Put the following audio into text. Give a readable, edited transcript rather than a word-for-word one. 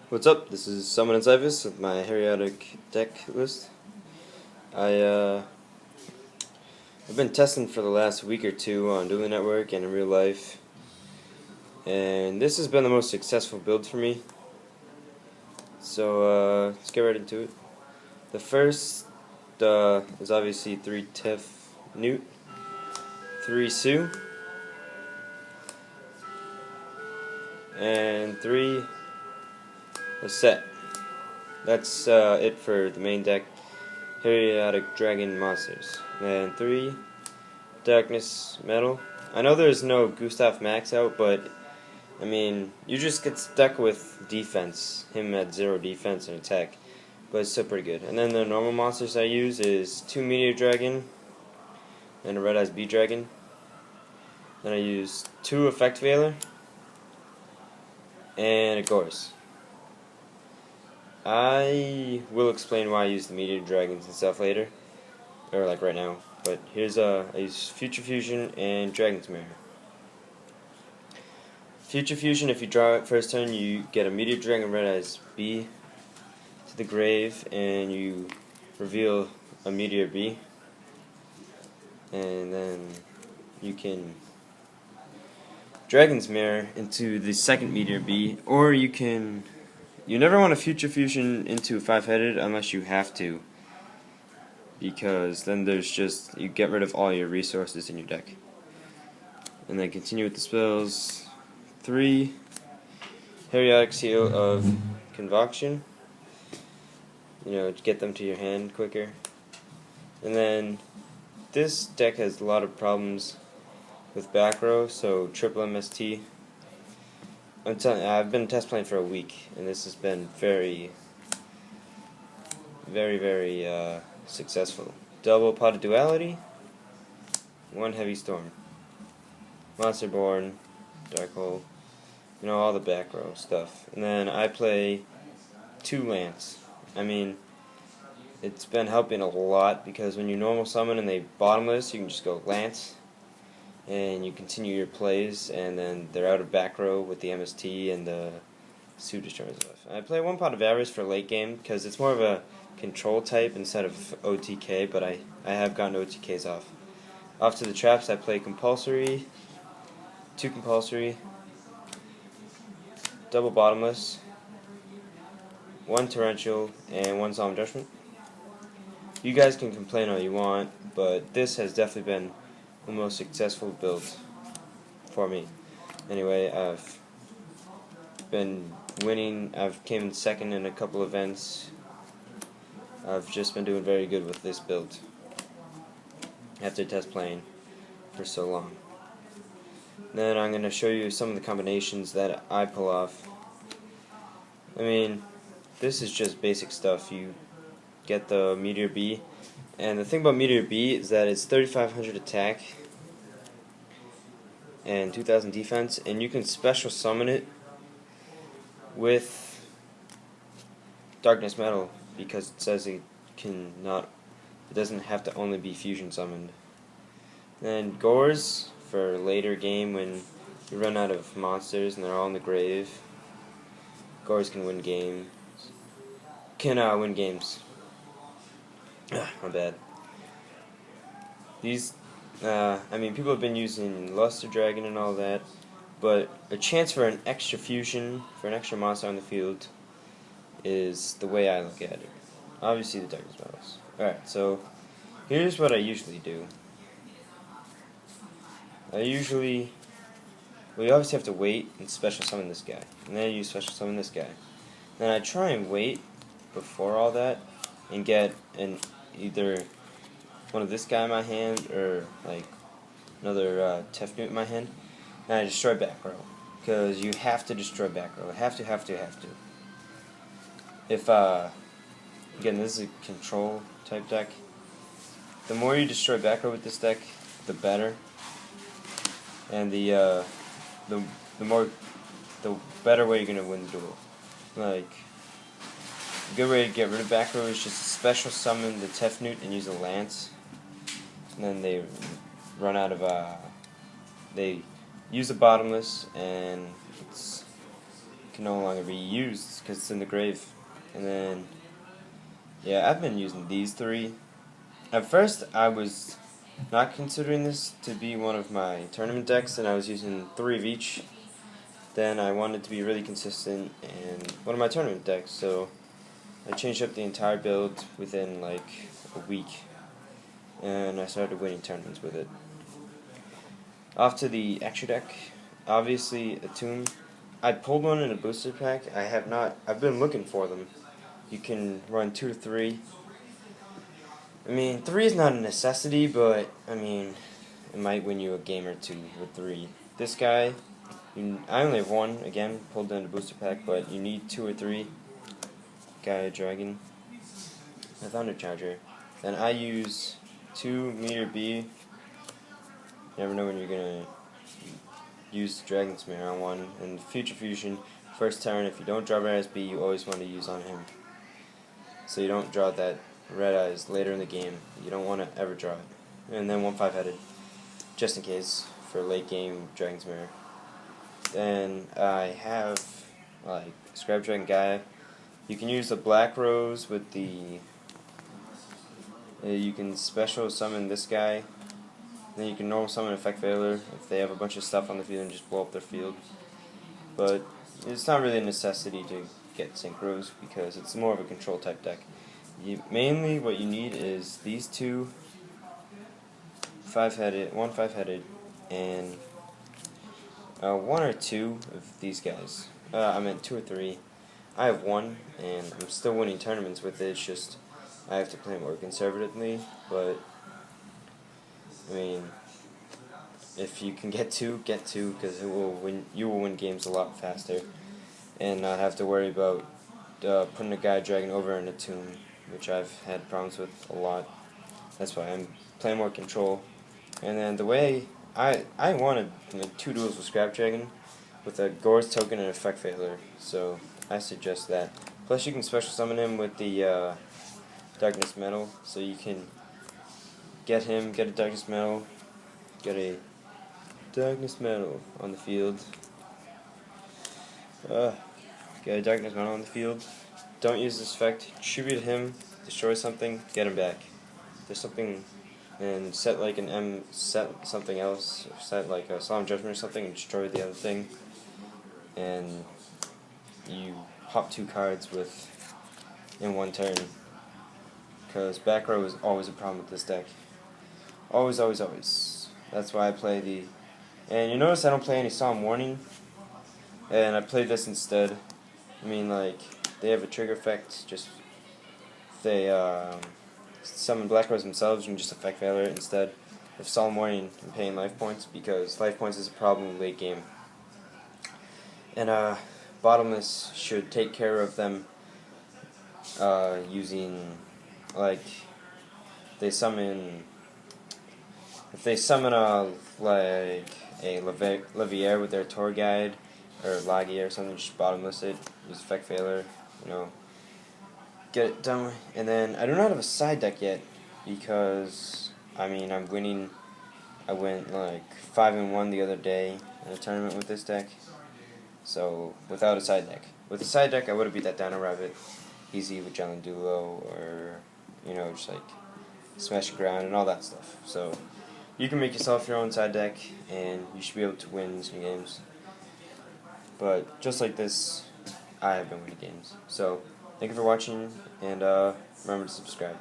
What's up? This is Summon and Cyphus with my Heriatic deck list. I've been testing for the last week or two on Dueling Network and in real life, and this has been the most successful build for me. So let's get right into it. The first is obviously 3 Tiff Newt, 3 Sue, and 3 Set. That's it for the main deck. Heriatic Dragon Monsters. And 3 Darkness Metal. I know there's no Gustav Max out, but I mean, you just get stuck with defense. Him at 0 defense and attack, but it's still pretty good. And then the normal monsters I use is 2 Meteor Dragon and a Red Eyes Bee Dragon. Then I use 2 Effect Veiler and a Gorse. I will explain why I use the Meteor Dragons and stuff later, or like right now. But here's I use Future Fusion and Dragon's Mirror. Future Fusion, if you draw it first turn, you get a Meteor Dragon Red Eyes Bee to the grave, and you reveal a Meteor Bee, and then you can Dragon's Mirror into the second Meteor Bee, or you can. You never want to Future Fusion into 5-headed unless you have to, because then there's just, you get rid of all your resources in your deck. And then continue with the spells. 3 Heriatic Seal of Convocation, to get them to your hand quicker. And then this deck has a lot of problems with back row, so triple MST. I'm telling you, I've been test playing for a week, and this has been very successful. Double Pot of Duality, 1 Heavy Storm, Monsterborn, Dark Hole, all the back row stuff. And then I play 2 Lance. I mean, it's been helping a lot, because when you normal summon and they bottomless, you can just go Lance, and you continue your plays, and then they're out of back row with the MST and the Suit Destroyers left. I play 1 Pot of Avarice for late game, because it's more of a control type instead of OTK, but I have gotten OTKs off. Off to the traps, I play Compulsory, 2 Compulsory, double Bottomless, 1 Torrential, and 1 Solemn Judgment. You guys can complain all you want, but this has definitely been the most successful build for me. Anyway, I've been winning. I've came in second in a couple events. I've just been doing very good with this build after test playing for so long. Then I'm going to show you some of the combinations that I pull off. I mean, this is just basic stuff. You get the Meteor Bee. And the thing about Meteor Bee is that it's 3,500 attack and 2,000 defense, and you can special summon it with Darkness Metal, because it says it doesn't have to only be fusion summoned. Then Gores for later game when you run out of monsters and they're all in the grave. Gores can win games. Win games. My bad. These, I mean, people have been using Luster Dragon and all that, but a chance for an extra fusion, for an extra monster on the field, is the way I look at it. Obviously, the Darkness Metals. Alright, so here's what I usually do. We obviously have to wait and special summon this guy, and then you special summon this guy. Then I try and wait before all that and get either one of this guy in my hand or like another Tefnut in my hand, and I destroy back row, because you have to destroy back row. Have to. If again, this is a control type deck. The more you destroy back row with this deck, the better, and the better way you're gonna win the duel. Like, a good way to get rid of back row is just special summon the Tefnut and use a Lance, and then they run out of they use the Bottomless, and it's can no longer be used because it's in the grave. And then, yeah, I've been using these three. At first, I was not considering this to be one of my tournament decks, and I was using 3 of each. Then I wanted to be really consistent in one of my tournament decks, so I changed up the entire build within like a week, and I started winning tournaments with it. Off to the extra deck. Obviously, a tomb. I pulled one in a booster pack. I have not. I've been looking for them. You can run 2 to 3. I mean, 3 is not a necessity, but I mean, it might win you a game or 2 with 3. This guy, I only have 1. Again, pulled in a booster pack, but you need 2 or 3. Gaia Dragon, a Thunder Charger. Then I use 2 Meteor B. You never know when you're gonna use Dragon's Mirror on one. And Future Fusion, first turn, if you don't draw Red Eyes B, you always want to use on him. So you don't draw that Red Eyes later in the game. You don't want to ever draw it. And then 1 5-headed, just in case, for late game Dragon's Mirror. Then I have, like, Scrap Dragon Gaia. You can use the Black Rose with the... you can special summon this guy. Then you can normal summon Effect Veiler if they have a bunch of stuff on the field and just blow up their field. But it's not really a necessity to get Synchros because it's more of a control type deck. Mainly what you need is these 2 5-headed, 1 5-headed, and 1 or 2 of these guys. I meant 2 or 3. I have 1, and I'm still winning tournaments with it. It's just I have to play more conservatively, but I mean, if you can get 2, get 2, because it will win. You will win games a lot faster, and not have to worry about putting a Gaia Dragon over in a tomb, which I've had problems with a lot. That's why I'm playing more control. And then the way I wanted 2 duels with Scrap Dragon with a Gore's Token and Effect Veiler, so I suggest that. Plus you can special summon him with the Darkness Metal, so you can get him, get a Darkness Metal, get a Darkness Metal on the field. Get a Darkness Metal on the field. Don't use this effect. Tribute him, destroy something, get him back. There's something, and set like an set something else, set like a Solemn Judgment or something, and destroy the other thing. And you hop 2 cards in 1 turn. Because back row is always a problem with this deck. Always, always, always. That's why I play the... And you notice I don't play any Solemn Warning. And I play this instead. I mean, like, they have a trigger effect. Just, if they summon Black Rose themselves, you can just Effect Veiler it instead of Solemn Warning and paying life points, because life points is a problem late game. And Bottomless should take care of them using, like, if they summon like a Levier with their tour guide or Lagia or something, just Bottomless it, use Effect Veiler, you know, get it done. And then I do not have a side deck yet because I mean I'm winning. I went like 5-1 the other day in a tournament with this deck. So without a side deck, with a side deck I would have beat that Dino Rabbit easy with Jalen Dulo, or you know, just like Smash the Ground and all that stuff. So you can make yourself your own side deck and you should be able to win some games. But just like this, I have been winning games. So thank you for watching, and remember to subscribe.